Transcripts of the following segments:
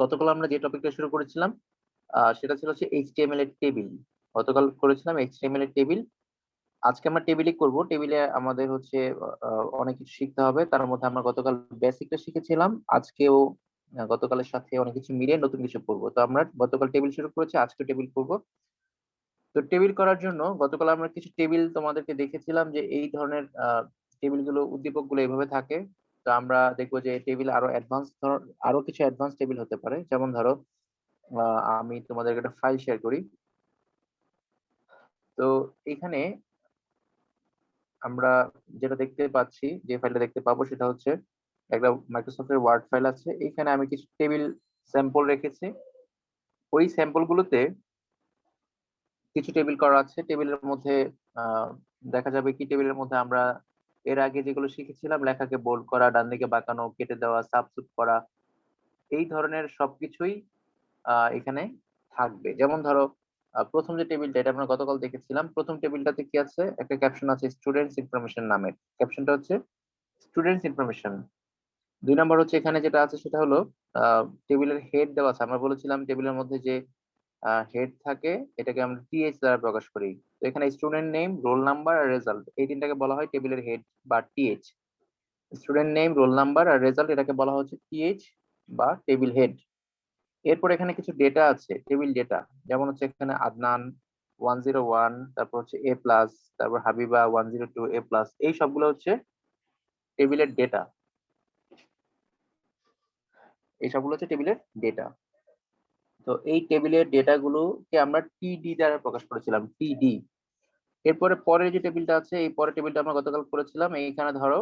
গতকাল আমরা যে টপিকটা শুরু করেছিলাম সেটা ছিল হচ্ছে এইচটিএমএল এর টেবিল। গতকাল করেছিলাম এইচটিএমএল এর টেবিল। আজকে আমরা টেবিলই করব। টেবিলে আমাদের হচ্ছে অনেক কিছু শিখতে হবে। তার মধ্যে আমরা গতকাল বেসিকটা শিখেছিলাম। আজকেও গতকালের সাথে অনেক কিছু মিলিয়ে নতুন কিছু করব। তো আমরা গতকাল টেবিল শুরু করেছি, আজকে টেবিল করব। তো টেবিল করার জন্য গতকাল আমরা কিছু টেবিল তোমাদেরকে দেখেছিলাম যে এই ধরনের টেবিলগুলো, উদ্দীপকগুলো এইভাবে থাকে। তো আমরা দেখবো যে টেবিল আরো অ্যাডভান্স, আরো কিছু অ্যাডভান্স টেবিল হতে পারে। যেমন ধরো আমি তোমাদেরকে একটা ফাইল শেয়ার করি। তো এখানে আমরা যেটা দেখতে পাচ্ছি, যে ফাইলটা দেখতে পাবো সেটা হচ্ছে একটা মাইক্রোসফটের ওয়ার্ড ফাইল আছে। এখানে আমি কিছু টেবিল স্যাম্পল রেখেছি। ওই স্যাম্পল গুলোতে কিছু টেবিল করা আছে। টেবিলের মধ্যে আহ দেখা যাবে কি, টেবিলের মধ্যে আমরা এর আগে যেগুলো শিখেছিলাম, লেখাকে বোল্ড করা, ডান দিকে বাঁকানো, কেটে দেওয়া, সাবস্টিটিউট করা, এই ধরনের সবকিছুই এখানে থাকবে। যেমন ধরো প্রথম যে টেবিলটা, এটা আমরা গতকাল দেখেছিলাম। প্রথম টেবিলটাতে কি আছে, একটা ক্যাপশন আছে স্টুডেন্টস ইনফরমেশন নামের। ক্যাপশনটা হচ্ছে স্টুডেন্টস ইনফরমেশন। 2 নম্বর হচ্ছে এখানে যেটা আছে সেটা হলো টেবিলের হেড দেওয়া আছে। আমরা বলেছিলাম টেবিলের মধ্যে যে হেড থাকে এটাকে আমরা টিএইচ দ্বারা প্রকাশ করি। তো এখানে স্টুডেন্ট নেম, রোল নাম্বার আর রেজাল্ট, এই তিনটাকে বলা হয় টেবিলের হেড বা TH. Student name, roll number আর রেজাল্ট, এটাকে বলা হচ্ছে টিএইচ বা টেবিল হেড। এরপর এখানে কিছু ডেটা আছে, টেবিল ডেটা। যেমন হচ্ছে এখানে আদনান 101, তারপর হচ্ছে এ প্লাস, তারপর হাবিবা 102 এ প্লাস, এই সবগুলো হচ্ছে টেবিলের ডেটা। এই সবগুলো হচ্ছে টেবিলের ডেটা। তো এই টেবিলের ডেটা গুলোকে আমরা টিডি দ্বারা প্রকাশ করেছিলাম, টিডি। এরপরে পরের যে টেবিলটা আছে, এই পরের টেবিলটা আমরা গতকাল করেছিলাম। এইখানে ধরো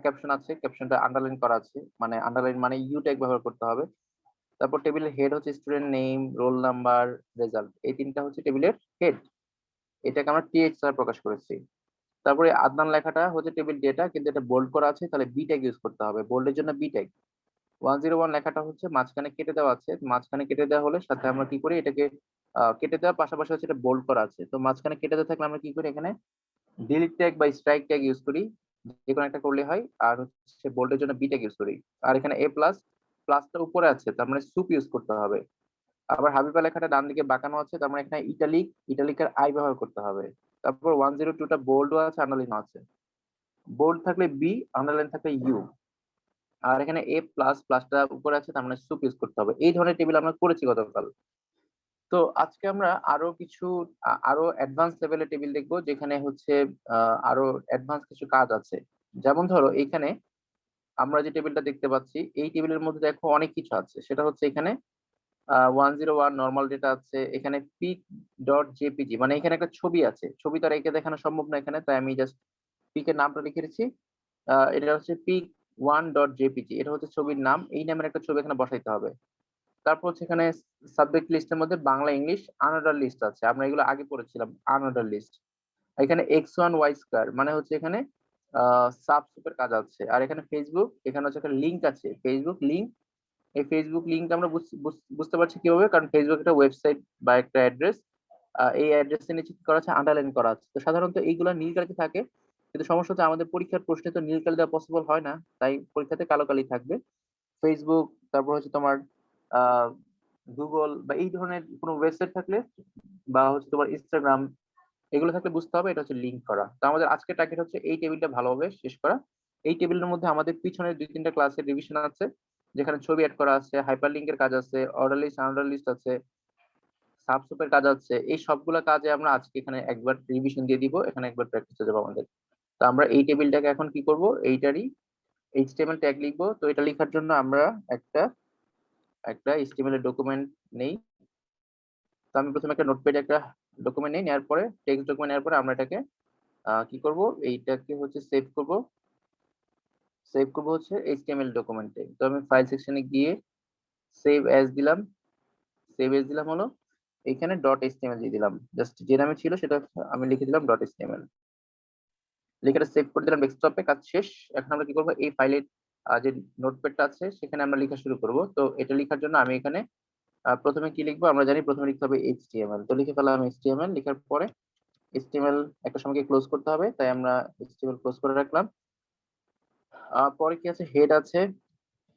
ক্যাপশন আছে, ক্যাপশনটা আন্ডারলাইন করা আছে, মানে আন্ডারলাইন মানে ইউ ট্যাগ ব্যবহার করতে হবে। তারপর টেবিলের হেড হচ্ছে student name, roll number, result, এই তিনটা হচ্ছে টেবিলের হেড। এটাকে আমরা টিএক্স দ্বারা প্রকাশ করেছি। তারপরে আদনান লেখাটা হচ্ছে টেবিল ডেটা, কিন্তু এটা বোল্ড করা আছে, তাহলে বি ট্যাগ ইউজ করতে হবে, বোল্ডের জন্য বি ট্যাগ। 101 লেখাটা হচ্ছে মাঝখানে কেটে দেওয়া আছে, মাঝখানে কেটে দেওয়া হলে সাথে আমরা কি করি, এটাকে কেটে দেওয়ার পাশাপাশি হচ্ছে এটা বোল্ড করা আছে। তো মাঝখানে কেটে দেওয়া থাকলে আমরা কি করি, এখানে ডিলিট ট্যাগ বা স্ট্রাইক ট্যাগ ইউজ করি, যে কোনো একটা করলে হয়। আর হচ্ছে বোল্ডের জন্য বি ট্যাগ ইউজ করি। আর এখানে এ প্লাস, প্লাসটা উপরে আছে, তার মানে সুপ ইউজ করতে হবে। আবার হাবিবা লেখাটা ডান দিকে বাঁকানো আছে, তার মানে এখানে ইটালিক, ইটালিকের আই ব্যবহার করতে হবে। তারপর 102টা বোল্ডও আছে, আন্ডারলাইন আছে। বোল্ড থাকলে বি, আন্ডারলাইন থাকলে ইউ। আর এখানে এ প্লাস, প্লাসটা উপরে আছে, তার মানে সুপ ইউজ করতে হবে। এই ধরনের টেবিল আমরা করেছি গতকাল। তো আজকে আমরা আরো কিছু আরো অ্যাডভান্স লেভেলের টেবিল দেখবো, যেখানে হচ্ছে আরো অ্যাডভান্স কিছু কাজ আছে। যেমন ধরো এইখানে আমরা যে টেবিলটা দেখতে পাচ্ছি, এই টেবিলের মধ্যে দেখো অনেক কিছু আছে। সেটা হচ্ছে এখানে 101 নর্মাল ডেটা আছে, এখানে পিক ডট জেপিজি, মানে এখানে একটা ছবি আছে। ছবি তো আর একে দেখানো সম্ভব না এখানে, তাই আমি জাস্ট পিকের নামটা লিখে রেখেছি। এটা হচ্ছে পিক 1 ডট জেপিজি, এটা হচ্ছে ছবির নাম। এই নামের একটা ছবি এখানে বসাইতে হবে। তারপর হচ্ছে এখানে সাবজেক্ট লিস্টের মধ্যে বাংলা, ইংলিশ আনঅর্ডার লিস্ট আছে। আমরা এগুলো আগে পড়েছিলাম, আনঅর্ডার লিস্ট। এখানে X1 Y² মানে হচ্ছে এখানে সাবস্ক্রিপ্টের কাজ আছে। আর এখানে ফেসবুক, এখানে হচ্ছে একটা লিঙ্ক আছে, ফেসবুক লিঙ্ক। এই ফেসবুক লিঙ্ক আমরা বুঝতে পারছি কিভাবে, কারণ ফেসবুক একটা ওয়েবসাইট বা একটা অ্যাড্রেস। এই অ্যাড্রেসের নিচে কি করা আছে, আন্ডারলাইন করা আছে। তো সাধারণত এইগুলো নীল কালিতে থাকে, কিন্তু সমস্যা হচ্ছে আমাদের পরীক্ষার প্রশ্নে তো নীল কালি দেওয়া পসিবল হয় না, তাই পরীক্ষাতে কালো কালি থাকবে। ফেসবুক, তারপর হচ্ছে তোমার আহ গুগল বা এই ধরনের কোনো ওয়েবসাইট থাকলে, বা হচ্ছে তোমার ইনস্টাগ্রাম, এগুলো থাকলে বুঝতে হবে এটা হচ্ছে লিঙ্ক করা। তো আমাদের আজকের টার্গেট হচ্ছে এই টেবিলটা ভালোভাবে শেষ করা। এই টেবিলের মধ্যে আমাদের পিছনের 2-3টা ক্লাসের রিভিশন আছে, যেখানে ছবি অ্যাড করা আছে, হাইপার লিঙ্কের কাজ আছে, অর্ডার লিস্ট, আনঅর্ডার লিস্ট আছে, সাবস্ক্রিপ্টের কাজ আছে। এই সবগুলো কাজে আমরা আজকে এখানে একবার রিভিশন দিয়ে দিব, এখানে একবার প্র্যাকটিস হয়ে যাবে আমাদের। তো আমরা এই টেবিলটাকে এখন কি করব, এইটারই এইচটিএমএল ট্যাগ লিখবো। তো এটা লেখার জন্য আমরা একটা একটা এইচটিএমএল এর ডকুমেন্ট নেই। তো আমি প্রথমে একটা নোটপ্যাড, একটা ডকুমেন্ট নেই, নেওয়ার পরে টেক্সট ডকুমেন্ট নেওয়ার পরে আমরা এটাকে কি করব, এইটাকে হচ্ছে সেভ করব হচ্ছে এইচটিএমএল ডকুমেন্টে। তো আমি ফাইল সেকশনে গিয়ে সেভ অ্যাজ দিলাম। সেভ অ্যাজ দিলাম হলো এখানে ডট এইচটিএমএল দিয়ে দিলাম, জাস্ট যে নামে ছিল সেটা আমি লিখে দিলাম ডট এইচটিএমএল। লেখাটা সেভ করে দিলাম ডেস্কটপে, কাজ শেষ। এখন আমরা কি করব, এই ফাইলের যে নোটপ্যাডটা আছে সেখানে আমরা লেখা শুরু করব। তো এটা লেখার জন্য আমি এখানে প্রথমে কি লিখবো, আমরা জানি প্রথমে লিখতে হবে এইচটিএমএল। তো লিখে ফেললাম এইচটিএমএল। লেখার পরে এইচটিএমএল একটা সময়কে ক্লোজ করতে হবে, তাই আমরা এইচটিএমএল ক্লোজ করে রাখলাম। পরে কি আছে, হেড আছে,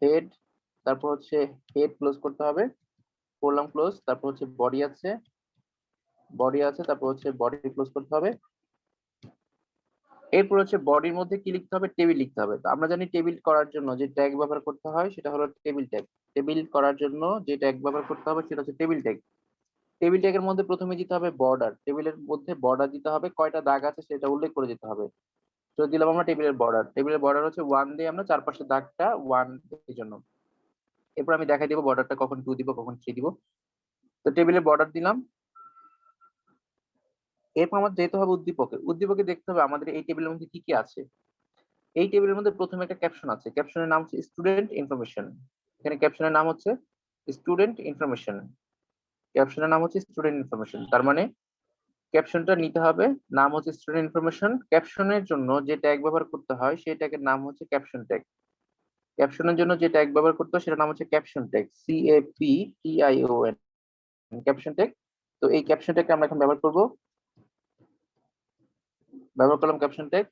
হেড, তারপর হচ্ছে হেড ক্লোজ করতে হবে, করলাম ক্লোজ। তারপর হচ্ছে বডি আছে, তারপর হচ্ছে বডি ক্লোজ করতে হবে। এরপর হচ্ছে বডির মধ্যে কি লিখতে হবে, টেবিল লিখতে হবে। তো আমরা জানি টেবিল করার জন্য যে ট্যাগ ব্যবহার করতে হয় সেটা হলো টেবিল ট্যাগ। টেবিল করার জন্য যে ট্যাগ ব্যবহার করতে হবে সেটা হচ্ছে টেবিল ট্যাগ। টেবিল ট্যাগের মধ্যে প্রথমে দিতে হবে বর্ডার, টেবিলের মধ্যে বর্ডার দিতে হবে, কয়টা দাগ আছে সেটা উল্লেখ করে দিতে হবে। তো দিলাম আমরা টেবিলের বর্ডার হচ্ছে 1 দিয়ে আমরা চারপাশে দাগটা 1 এর জন্য। এরপর আমি দেখাই দিব বর্ডারটা কখন 2 দিব কখন 3 দিব। তো টেবিলের বর্ডার দিলাম। এরপর আমাদের যেতে হবে উদ্দীপকে। উদ্দীপকে দেখতে হবে আমাদের এই টেবিলের মধ্যে কি কি আছে। এই টেবিলের মধ্যে প্রথমে একটা ক্যাপশন আছে, ক্যাপশনের নাম হচ্ছে স্টুডেন্ট ইনফরমেশন। এখানে ক্যাপশনের নাম হচ্ছে স্টুডেন্ট ইনফরমেশন, ক্যাপশনের নাম হচ্ছে স্টুডেন্ট ইনফরমেশন। তার মানে ক্যাপশনটা নিতে হবে, নাম হচ্ছে স্টুডেন্ট ইনফরমেশন। ক্যাপশনের জন্য যে ট্যাগ ব্যবহার করতে হয় সেই ট্যাগের নাম হচ্ছে ক্যাপশন ট্যাগ। ক্যাপশনের জন্য যে ট্যাগ ব্যবহার করতে হয় সেটার নাম হচ্ছে caption tag, CAPTION, caption tag. তো এই ক্যাপশন ট্যাগটা আমরা এখন ব্যবহার করব। ব্যবহার করলাম ক্যাপশন ট্যাগ।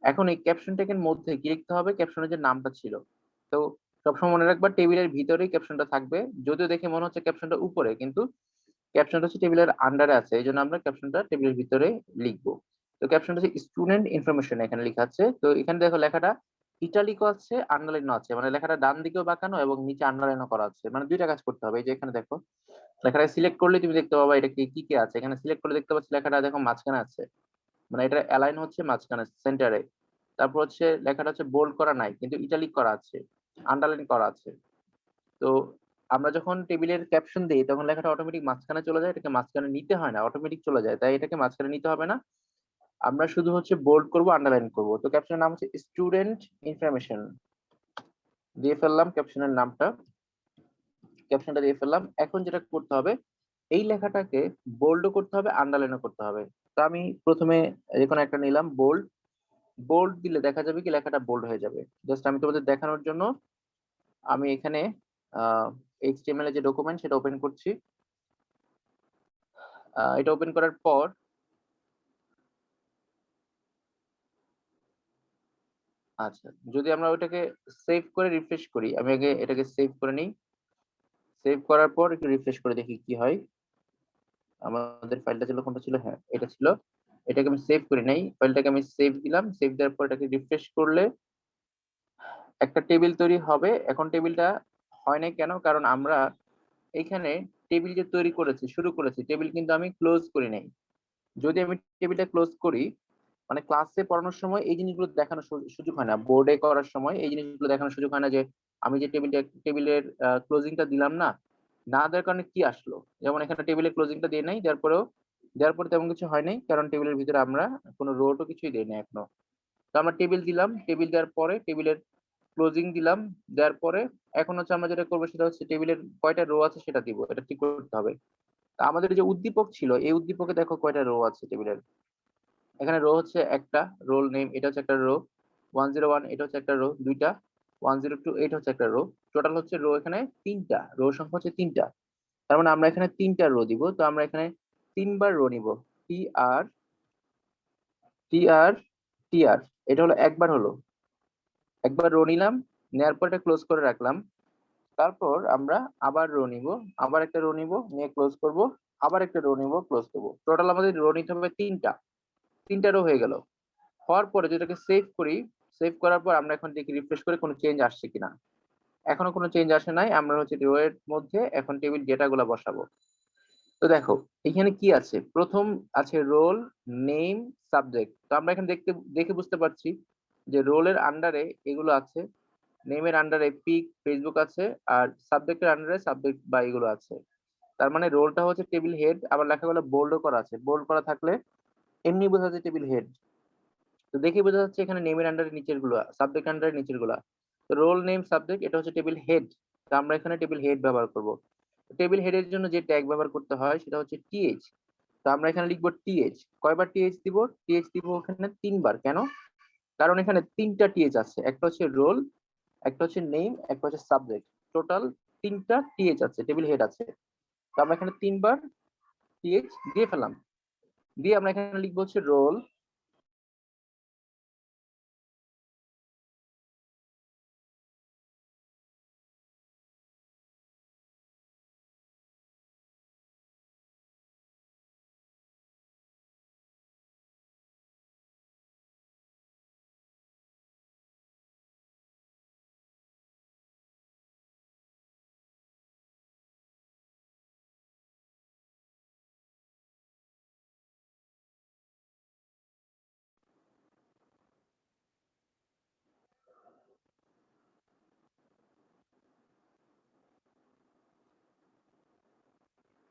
এখন এই ক্যাপশন ট্যাগের মধ্যে কি লিখতে হবে, ক্যাপশনের যে নামটা ছিল। তো সবসময় মনে রাখবা টেবিলের ভিতরেই ক্যাপশনটা থাকবে। যদিও দেখে মনে হচ্ছে ক্যাপশনটা উপরে, কিন্তু ক্যাপশনটা হচ্ছে টেবিলের আন্ডারে আছে, এই জন্য আমরা ক্যাপশনটা টেবিলের ভিতরে লিখবো। তো ক্যাপশনটা হচ্ছে স্টুডেন্ট ইনফরমেশন এখানে লেখা আছে। তো এখানে দেখো লেখাটা ইটালিকও আছে, আন্ডারলাইনও আছে, মানে লেখাটা ডান দিকেও বাঁকানো এবং নিচে আন্ডারলাইনও করা আছে, মানে দুইটা কাজ করতে হবে। এই যে এখানে দেখো লেখাটা সিলেক্ট করলে তুমি দেখতে পাবা এটা কি কি কি আছে। এখানে সিলেক্ট করলে দেখতে পাচ্ছি লেখাটা দেখো মাঝখানে আছে, মানে এটা অ্যালাইন হচ্ছে মাঝখানে সেন্টারে। তারপর হচ্ছে লেখাটা হচ্ছে বোল্ড করা নাই কিন্তু ইটালিক করা আছে, আন্ডারলাইন করা আছে। তো আমরা যখন টেবিলের ক্যাপশন দিই তখন লেখাটা অটোমেটিক মাঝখানে চলে যায়, এটাকে মাঝখানে নিতে হয় না, অটোমেটিক চলে যায়, তাই এটাকে মাঝখানে নিতে হবে না। আমরা শুধু হচ্ছে বোল্ড করব, আন্ডারলাইন করব। তো ক্যাপশনের নাম হচ্ছে স্টুডেন্ট ইনফরমেশন, দিয়ে ফেললাম ক্যাপশনের নামটা, ক্যাপশনটা দিয়ে ফেললাম। এখন যেটা করতে হবে এই লেখাটাকে বোল্ডও করতে হবে, আন্ডারলাইনও করতে হবে। তো আমি প্রথমে যে কোনো একটা নিলাম বোল্ড। বোল্ড দিলে দেখা যাবে কি লেখাটা বোল্ড হয়ে যাবে। জাস্ট আমি তোমাদের দেখানোর জন্য আমি এখানে HTML এর যে ডকুমেন্ট সেটা ওপেন করছি। এটা ওপেন করার পর আচ্ছা, যদি আমরা ওইটাকে সেভ করে রিফ্রেশ করি, আমি আগে এটাকে সেভ করে নিই। সেভ করার পর একটু রিফ্রেশ করে দেখি কি হয়। আমাদের ফাইলটা ছিল কোনটা ছিল, হ্যাঁ এটা ছিল। এটাকে আমি সেভ করে নেই, ফাইলটাকে আমি সেভ দিলাম। সেভ দেওয়ার পর এটাকে রিফ্রেশ করলে একটা টেবিল তৈরি হবে। এখন টেবিলটা হয় নাই কেন, কারণ আমরা এখানে টেবিল যে তৈরি করেছি, শুরু করেছি, টেবিল কিন্তু আমি ক্লোজ করি নাই। যদি আমি টেবিলটা ক্লোজ করি, মানে ক্লাসে পড়ানোর সময় এই জিনিসগুলো দেখানোর সুযোগ হয় না, বোর্ডে করার সময় এই জিনিসগুলো দেখানোর সুযোগ হয় না যে আমি যে টেবিলের ক্লোজিংটা দিলাম না, না দেওয়ার কারণে কি আসলো। যেমন এখানে টেবিলের ক্লোজিংটা দিয়ে নাই, দেওয়ার পরে তেমন কিছু হয় নাই, কারণ টেবিলের ভিতরে আমরা কোনো রোটও কিছুই দিই নাই এখনো। তো আমরা টেবিল দিলাম, টেবিল দেওয়ার পরে টেবিলের ক্লোজিং দিলাম, দেওয়ার পরে এখন হচ্ছে আমরা যেটা করবো সেটা হচ্ছে টেবিলের কয়টা রো আছে সেটা দিব, এটা ঠিক করতে হবে। তা আমাদের যে উদ্দীপক ছিল এই উদ্দীপকে দেখো কয়টা রো আছে টেবিলের। এখানে রো হচ্ছে একটা, রোল নেম এটা হচ্ছে একটা রো, 101 এটা হচ্ছে একটা রো, দুইটা 102 এটা হচ্ছে একটা রো। টোটাল হচ্ছে রো এখানে তিনটা, রো সংখ্যা হচ্ছে তিনটা। তার মানে আমরা এখানে তিনটা রো দিব। তো আমরা এখানে তিনবার রো নিব, টি আর টি আর টি আর, এটা হলো একবার, হলো একবার রো নিলাম, নেওয়ার পর এটা ক্লোজ করে রাখলাম। তারপর আমরা আবার রো নিব, আবার একটা রো নিব, নিয়ে ক্লোজ করব, আবার একটা রো নিব, ক্লোজ করব। টোটাল আমাদের রো নিতে হবে তিনটা, তিনটা রো হয়ে গেল। হওয়ার পরে যেটাকে সেভ করি, সেভ করার পর আমরা এখন দেখি রিফ্রেশ করে কোনো চেঞ্জ আসছে কিনা। এখনো কোনো চেঞ্জ আসে নাই। আমরা হচ্ছে রো এর মধ্যে এখন টেবিল ডেটা গুলা বসাবো। তো দেখো এখানে কি আছে, প্রথম আছে রোল নেম সাবজেক্ট। তো আমরা এখানে দেখে বুঝতে পারছি যে রোলের আন্ডারে এগুলো আছে, নেমের আন্ডারে পিক ফেসবুক আছে, আর সাবজেক্টের আন্ডারে সাবজেক্ট বা এগুলো আছে। তার মানে রোলটা হচ্ছে টেবিল হেড, আবার লেখাগুলো বোল্ডও করা আছে, বোল্ড করা থাকলে এমনি বোঝা যাচ্ছে টেবিল হেড। তো দেখে বোঝা যাচ্ছে এখানে নেমের আন্ডারে নিচের গুলা, সাবজেক্ট আন্ডারে নিচের গুলা। তো রোল নেম সাবজেক্ট এটা হচ্ছে টেবিল হেড। তো আমরা এখানে টেবিল হেড ব্যবহার করব। টেবিল হেডের জন্য যে ট্যাগ ব্যবহার করতে হয় সেটা হচ্ছে টিএইচ। তো আমরা এখানে লিখবো টিএইচ। কয়বার টিএইচ দিব, টিএইচ দিব এখানে তিনবার। কেন, কারণ এখানে তিনটা টিএইচ আছে, একটা হচ্ছে রোল, একটা হচ্ছে নেম, একটা হচ্ছে সাবজেক্ট। টোটাল তিনটা টিএইচ আছে, টেবিল হেড আছে। তো আমরা এখানে তিনবার টিএইচ দিয়ে ফেলাম, দিয়ে আমরা এখানে লিখবো হচ্ছে রোল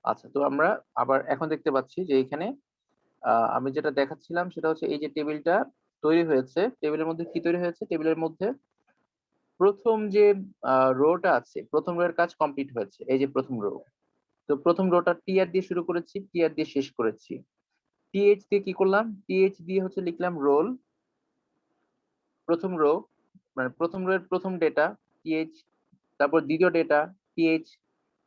আচ্ছা, তো আমরা আবার এখন দেখতে পাচ্ছি যে এখানে আমি যেটা দেখাচ্ছিলাম সেটা হচ্ছে এই যে টেবিলটা তৈরি হয়েছে, টেবিলের মধ্যে কি তৈরি হয়েছে? টেবিলের মধ্যে প্রথম যে রোটা আছে, প্রথম রো এর কাজ কমপ্লিট হয়েছে। এই যে প্রথম রো। তো প্রথম রোটা টিআর দিয়ে শুরু করেছি, টিআর দিয়ে শেষ করেছি। টিএইচ দিয়ে কি করলাম? টিএইচ দিয়ে হচ্ছে লিখলাম রোল, প্রথম রো, মানে প্রথম রো এর প্রথম ডেটা টিএইচ, তারপর দ্বিতীয় ডেটা টিএইচ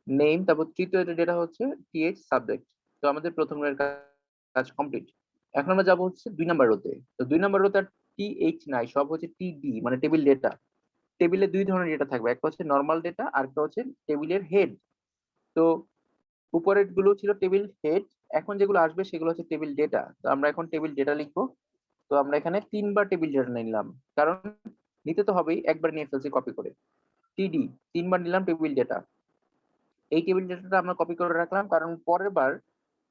নেম, তারপর তৃতীয় ডেটা হচ্ছে টিএইচ সাবজেক্ট। তো আমাদের প্রথম রো এর কাজ কমপ্লিট। এখন আমরা যাবো হচ্ছে 2 নাম্বার রোতে। তো 2 নাম্বার রোতে আর টিএইচ নাই, সব হচ্ছে টিডি, মানে টেবিল ডেটা। টেবিলে 2 ধরনের ডেটা থাকবে, একটা হচ্ছে নরমাল ডেটা আর একটা হচ্ছে টেবিলের হেড। তো উপরের গুলো ছিল টেবিল হেড, এখন যেগুলো আসবে সেগুলো হচ্ছে টেবিল ডেটা। তো আমরা এখন টেবিল ডেটা লিখবো। তো আমরা এখানে 3বার টেবিল ডেটা নিলাম, কারণ নিতে তো হবেই, একবার নিয়ে ফেলছি কপি করে। টিডি 3বার নিলাম টেবিল ডেটা। এই টেবিল ডেটাটা আমরা কপি করে রাখলাম, কারণ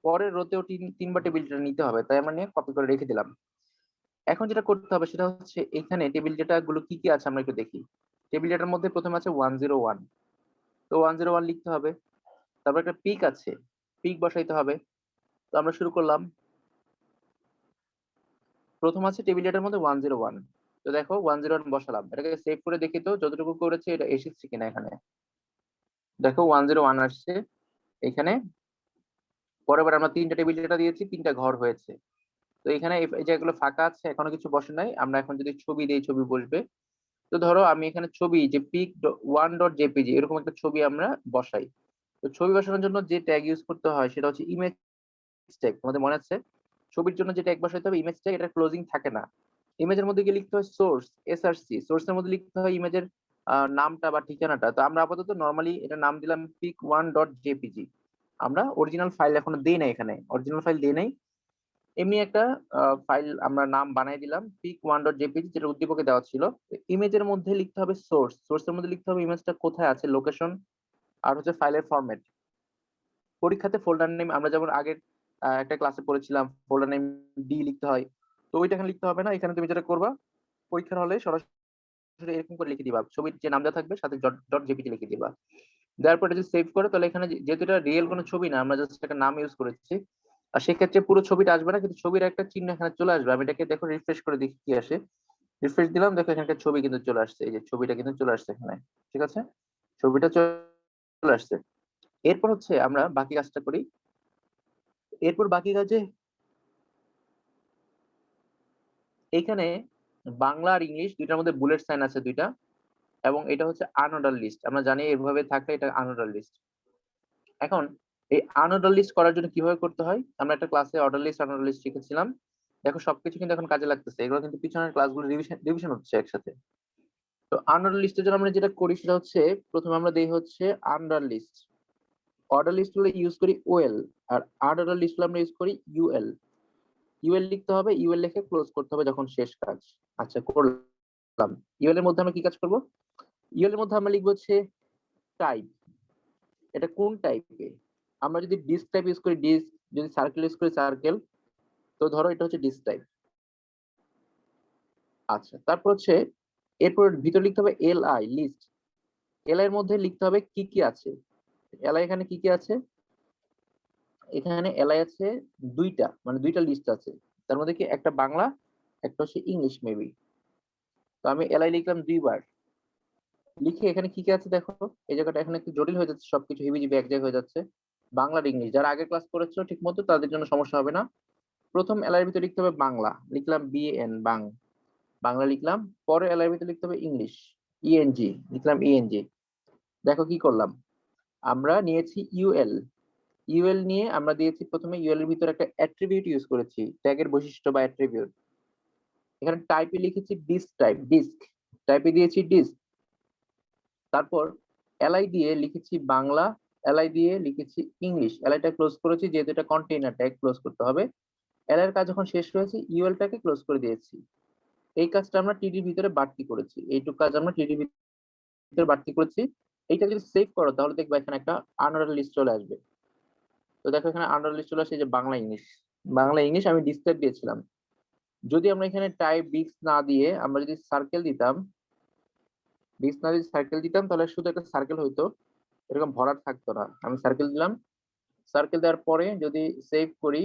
পরের রোতেও 3বার টেবিল ডেটা নিতে হবে, তাই আমরা নিয়ে কপি করে রেখে দিলাম। এখন যেটা করতে হবে সেটা হচ্ছে এখানে টেবিল ডেটা গুলো কি কি আছে আমরা একটু দেখি। টেবিল ডেটার মধ্যে প্রথমে আছে 101, তো 101 লিখতে হবে। তারপর একটা পিক আছে, পিক বসাইতে হবে। তো আমরা শুরু করলাম। প্রথম আছে টেবিল ডেটার মধ্যে 101। তো দেখো 101 বসালাম, এটাকে সেভ করে দেখি তো যতটুকু করেছে এটা এসেছে কিনা। এখানে দেখো 101 আসছে এখানে। পরের বার আমরা 3টা টেবিল ডেটা দিয়েছি, 3টা ঘর হয়েছে। তো এখানে এই যেগুলো ফাঁকা আছে এখনো কিছু বসে নাই, আমরা এখন যদি ছবি দিই ছবি বসবে। তো ধরো আমি এখানে ছবি যে পিক 1.jpg এরকম একটা ছবি আমরা বসাই। তো ছবি বসানোর জন্য যে ট্যাগ ইউজ করতে হয় সেটা হচ্ছে ইমেজ ট্যাগ। তোমাদের মনে আছে? ছবির জন্য যে ট্যাগ বসাইতে হবে ইমেজ ট্যাগ, এটা ক্লোজিং থাকে না। ইমেজের মধ্যে গিয়ে লিখতে হয় সোর্স, এসআরসি। সোর্সের মধ্যে লিখতে হয় ইমেজের নামটা বা ঠিকানাটা। তো আমরা আপাতত নরমালি এটা নাম দিলাম pic1.jpg। আমরা অরিজিনাল ফাইল এখনো দেই নাই, এখানে অরিজিনাল ফাইল দেই নাই, এমনি একটা ফাইল আমরা নাম বানাই দিলাম pic1.jpg, যেটা উদ্দীপকে দেওয়া ছিল। ইমেজের মধ্যে লিখতে হবে সোর্স, সোর্সের মধ্যে লিখতে হবে ইমেজটা কোথায় আছে, লোকেশন, আর হচ্ছে ফাইলের ফরম্যাট। পরীক্ষাতে ফোল্ডার নেম আমরা যেমন আগের একটা ক্লাসে পড়েছিলাম, ফোল্ডার নেম ডি লিখতে হয়। তো ওইটা এখানে লিখতে হবে না, এখানে তুমি যেটা করবা পরীক্ষার হলে সরাসরি এরকম করে লিখে দিবা, ছবির যে নামটা থাকবে সাথে ডট জেপিটি লিখে দিবা। দেওয়ার পরে যদি সেভ করো তাহলে এখানে যেহেতু এটা রিয়েল কোনো ছবি না, আমরা জাস্ট একটা নাম ইউজ করেছি, আর সেক্ষেত্রে পুরো ছবিটা আসবে না, কিন্তু ছবির একটা চিহ্ন এখানে চলে আসবে। আমি এটাকে দেখো রিফ্রেশ করে দেখি কি আসে। রিফ্রেশ দিলাম, দেখো এখানে একটা ছবি কিন্তু চলে আসছে, এই যে ছবিটা কিন্তু চলে আসছে এখানে। ঠিক আছে, ছবিটা চলে আসছে। এরপর হচ্ছে আমরা বাকি কাজটা করি। এরপর বাকি কাজে এইখানে বাংলা আর ইংলিশ দুইটার মধ্যে বুলেট সাইন আছে দুইটা, এবং এটা হচ্ছে আনঅর্ডার লিস্ট। আমরা জানি এভাবে থাকলে এটা আনঅর্ডার লিস্ট। এখন এই আনঅর্ডার লিস্ট করার জন্য কিভাবে করতে হয়, আমরা একটা ক্লাসে অর্ডার লিস্ট আনঅর্ডার লিস্ট শিখেছিলাম। দেখো সবকিছু কিন্তু এখন কাজে লাগতেছে, এগুলো কিন্তু পিছনের ক্লাসগুলো রিভিশন হচ্ছে একসাথে। তো আনঅর্ডার লিস্টের জন্য আমরা যেটা করি সেটা হচ্ছে প্রথমে আমরা দেই হচ্ছে আন্ডার লিস্ট। অর্ডার লিস্ট গুলো ইউজ করি ওএল, আর আনঅর্ডার লিস্ট গুলো আমরা ইউজ করি ইউএল। ইউএল লিখতে হবে, ইউএল লিখে ক্লোজ করতে হবে যখন শেষ কাজ। আচ্ছা, করলাম। ইউএল এর মধ্যে আমরা কি কাজ করব? ইউএল এর মধ্যে আমরা লিখবো হচ্ছে টাইপ। এটা কোন টাইপে? আমরা যদি ডিস্ক টাইপ ইউজ করি ডিস্ক, যদি সার্কেল ইউজ করি সার্কেল। তো ধরো এটা হচ্ছে ডিস্ক টাইপ। আচ্ছা, তারপর হচ্ছে এরপর ভিতরে লিখতে হবে এলআই লিস্ট। এলআই এর মধ্যে লিখতে হবে কি কি আছে। এলআই এখানে কি কি আছে? এখানে এলআই আছে দুইটা, মানে দুইটা লিস্ট আছে। তার মধ্যে কি একটা বাংলা, একটা হচ্ছে ইংলিশ মেবি। তো আমি এলআই লিখলাম 2বার। লিখে এখানে কি কি আছে দেখো, এই জায়গাটা এখানে একটু জটিল হয়ে যাচ্ছে, সবকিছু হিবিজিবি এক জায়গায় হয়ে যাচ্ছে। বাংলা আর ইংলিশ, যারা আগের ক্লাস করেছো ঠিক মতো তাদের জন্য সমস্যা হবে না। প্রথম এলআই এর ভিতরে লিখতে হবে বাংলা, লিখলাম বিএন বাং, বাংলা লিখলাম। পরে এলআই এর ভিতরে লিখতে হবে ইংলিশ, ইএনজি, লিখলাম ইএনজি। দেখো কি করলাম, আমরা নিয়েছি ইউএল। ইউএল নিয়ে আমরা দিয়েছি প্রথমে ইউএল এর ভিতরে একটা অ্যাট্রিবিউট ইউজ করেছি, ট্যাগের বৈশিষ্ট্য বা অ্যাট্রিবিউট। এখানে টাইপে লিখেছি ডিস্ক টাইপ, ডিস্ক টাইপে দিয়েছি ডিস্ক। তারপর এলআই দিয়ে লিখেছি বাংলা, এলআই দিয়ে লিখেছি ইংলিশ। এলআইটা ক্লোজ করেছি যেহেতু এটা কন্টেইনার ট্যাগ, ক্লোজ করতে হবে। এলআই এর কাজ যখন শেষ হয়েছে ইউএলটাকে ক্লোজ করে দিয়েছি। এই কাজটা আমরা টিডির ভিতরে বাড়তি করেছি, এইটুকু কাজ আমরা টিডির ভিতরে বাড়তি করেছি। এইটা যদি সেভ করো তাহলে দেখবা এখানে একটা আনঅর্ডার লিস্ট চলে আসবে। তো দেখো এখানে আনঅর্ডার লিস্ট চলে আসছে, যে বাংলা ইংলিশ। বাংলা ইংলিশ আমি ডিসপ্লে দিয়েছিলাম। যদি আমরা এখানে টাইপ বিক্স না দিয়ে আমরা যদি সার্কেল দিতাম, বিক্স না যদি সার্কেল দিতাম তাহলে শুধু একটা সার্কেল হইতো, এরকম ভরাট থাকতো না। আমি সার্কেল দিলাম, সার্কেল দেওয়ার পরে যদি সেভ করি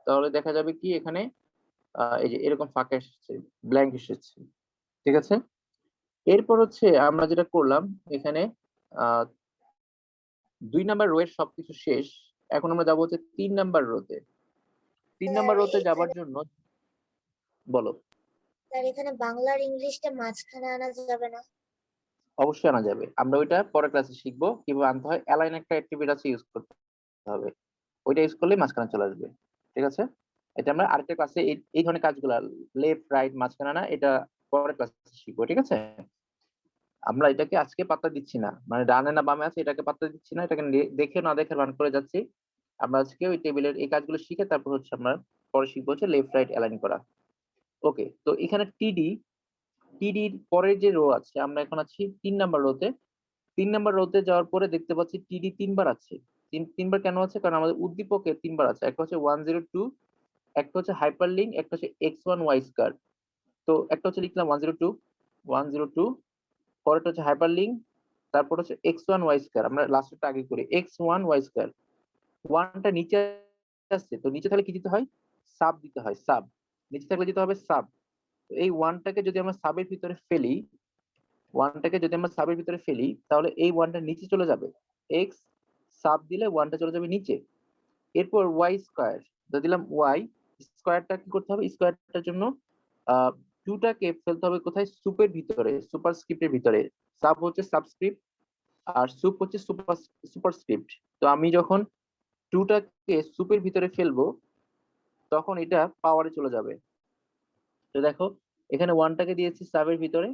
তাহলে দেখা যাবে কি এখানে এই যে এরকম ফাঁকা এসেছে, ব্ল্যাঙ্ক এসেছে। ঠিক আছে, এরপর হচ্ছে আমরা যেটা করলাম এখানে 2 নাম্বার রো এর সবকিছু শেষ। এখন আমরা যাবো হচ্ছে 3 নাম্বার রোতে। 3 নাম্বার রোতে যাবার জন্য বলো। স্যার এখানে বাংলা আর ইংলিশটা মাঝখানে আনা যাবে না? অবশ্যই আনা যাবে, আমরা ওইটা পরের ক্লাসে শিখবো কিভাবে আনতে হয়। অ্যালাইন একটা অ্যাট্রিবিউট আছে, ইউজ করতে হবে, ওইটা ইউজ করলে মাঝখানে চলে আসবে। ঠিক আছে, এটা আমরা আরেকটা ক্লাসে এই ধরনের কাজগুলো লেফট রাইট মাঝখানে আনা এটা পরের ক্লাসে শিখবো। ঠিক আছে, আমরা এটাকে আজকে পাত্তা দিচ্ছি না, মানে ডানে না বামে আছে এটাকে পাত্তা দিচ্ছি না, এটাকে দেখে না দেখে রান করে যাচ্ছি। আমরা আজকে ওই টেবিলের এই কাজগুলো শিখে তারপর হচ্ছে আমরা পরে শিখবো হচ্ছে লেফট রাইট অ্যালাইন করা। ওকে, তো এখানে টিডির পরের যে রো আছে, আমরা এখন আছি 3 নাম্বার রোতে। 3 নাম্বার রোতে যাওয়ার পরে দেখতে পাচ্ছি টিডি 3 বার আছে। তিনবার কেন আছে? কারণ আমাদের উদ্দীপকে 3 বার আছে, একটা হচ্ছে 102, একটা হচ্ছে হাইপারলিংক, একটা হচ্ছে x1y²। তো একটা হচ্ছে লিখলাম 102 পরেরটা হচ্ছে হাইপারলিংক, তারপর হচ্ছে x1y²। আমরা লাস্টেরটা আগে করি, x1y²। 1টা নিচে আসছে, তো নিচে থাকলে কি দিতে হয়? সাব দিতে হয়, সাব। নিচে থাকলে দিতে হবে সাব। এই 1টাকে যদি আমরা সাবের ভিতরে ফেলি, তাহলে এই 1টা নিচে চলে যাবে, এক্স সাব দিলে 1টা চলে যাবে নিচে। এরপর y², দিলাম y²টা কি করতে হবে? স্কোয়ারটার জন্য 2টাকে ফেলতে হবে কোথায়? সুপের ভিতরে, সুপারস্ক্রিপ্টের ভিতরে। সাব হচ্ছে সাবস্ক্রিপ্ট আর সুপ হচ্ছে সুপারস্ক্রিপ্ট। তো আমি যখন 2টাকে সুপের ভিতরে ফেলবো তখন এটা পাওয়ারে চলে যাবে। তো দেখো এখানে 1টাকে দিয়েছি সাবের ভিতরে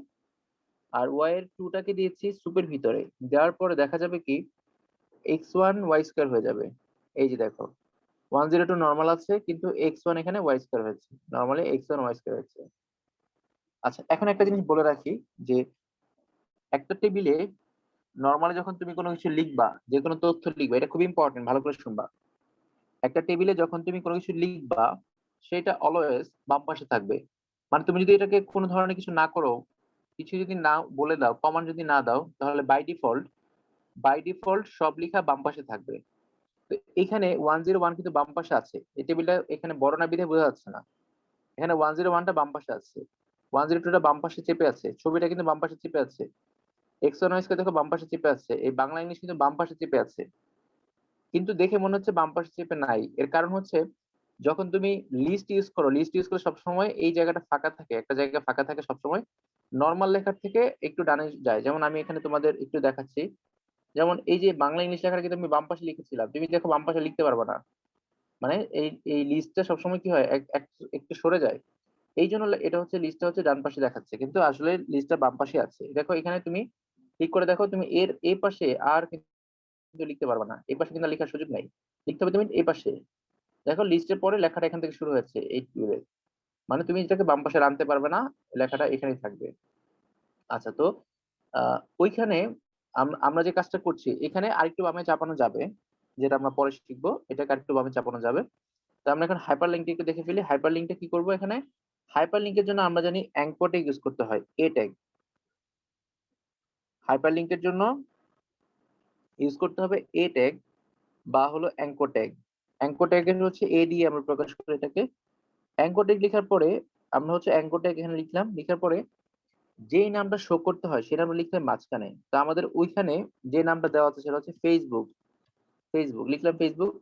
আর y এর 2টাকে দিয়েছি সুপের ভিতরে। দেওয়ার পরে দেখা যাবে কি x1y² হয়ে যাবে। এই যে দেখো 102 নরমাল আছে কিন্তু x1 এখানে y² হয়েছে, নরমালি x1y² হয়েছে। আচ্ছা, এখন একটা জিনিস বলে রাখি যে একটা টেবিলে নরমালি যখন তুমি কোনো কিছু লিখবা, যে কোনো তথ্য লিখবা, এটা খুব ইম্পর্টেন্ট, ভালো করে শুনবা। একটা টেবিলে যখন তুমি কোনো কিছু লিখবা সেটা অলওয়েজ বাম পাশে থাকবে। মানে তুমি যদি এটাকে কোনো ধরনের কিছু না করো, কিছু যদি না বলে দাও, কমান্ড যদি না দাও, তাহলে বাই ডিফল্ট সব লেখা বাম পাশে থাকবে। তো এখানে 101 কিন্তু বাম পাশে আছে, এই টেবিলটা এখানে বড় না বিধে বোঝা যাচ্ছে না। এখানে 101টা বাম পাশে আছে, 102টা বাম পাশে চেপে আছে, ছবিটা কিন্তু বাম পাশে চেপে আছে, এক্স দেখো বাম পাশে চেপে আছে, এই বাংলা ইংলিশ কিন্তু বাম পাশে চেপে আছে। কিন্তু দেখে মনে হচ্ছে বাম পাশে চেপে নাই, এর কারণ হচ্ছে যখন তুমি লিস্ট ইউজ করো সবসময় এই জায়গাটা ফাঁকা থাকে, একটা জায়গা ফাঁকা থাকে সবসময়, নর্মাল লেখার থেকে একটু ডানে যায়। যেমন আমি এখানে তোমাদের একটু দেখাচ্ছি, যেমন এই যে বাংলা ইংলিশ লেখাটা কিন্তু আমি বাম পাশে লিখেছিলাম, তুমি দেখো বাম পাশে লিখতে পারবে না। মানে এই এই লিস্টটা সবসময় কি হয়, একটু সরে যায়। এই জন্য এটা হচ্ছে লিস্টটা হচ্ছে ডান পাশে দেখাচ্ছে, কিন্তু আসলে লিস্টটা বাম পাশে আছে। দেখো এখানে তুমি ঠিক করে দেখো, তুমি এর এই পাশে আর কিন্তু লিখতে পারবে না, এই পাশে কিন্তু লেখার সুযোগ নাই, লিখতে হবে তুমি এই পাশে। দেখো লিস্টের পরে লেখাটা এখান থেকে শুরু হয়েছে এই টেবিলে, মানে তুমি এটাকে বাম পাশে আনতে পারবে না, লেখাটা এখানেই থাকবে। আচ্ছা, তো ওইখানে আমরা যে কাজটা করছি এখানে আরেকটু বামে চাপানো যাবে, যেটা আমরা পরে শিখবো, এটাকে আরেকটু বামে চাপানো যাবে। তো আমরা এখন হাইপার লিঙ্কটা একটু দেখে ফেলি। হাইপার লিঙ্কটা কি করবো? এখানে হাইপার লিঙ্কের জন্য আমরা জানি অ্যাঙ্কর ট্যাগ ইউজ করতে হয়, এ ট্যাগ। হাইপার লিঙ্কের জন্য ইউজ করতে হবে এ ট্যাগ বা হলো অ্যাঙ্কর ট্যাগ। অ্যাঙ্কর ট্যাগের হচ্ছে এ দিয়ে আমরা প্রকাশ করি এটাকে। অ্যাঙ্কর ট্যাগ লেখার পরে আমরা হচ্ছে অ্যাঙ্কর ট্যাগ এখানে লিখলাম, লিখার পরে যেই নামটা শো করতে হয় সেটা আমরা লিখতে হয় মাঝখানে। তো আমাদের ওইখানে যে নামটা দেওয়া আছে সেটা হচ্ছে ফেসবুক। লিখলাম ফেসবুক।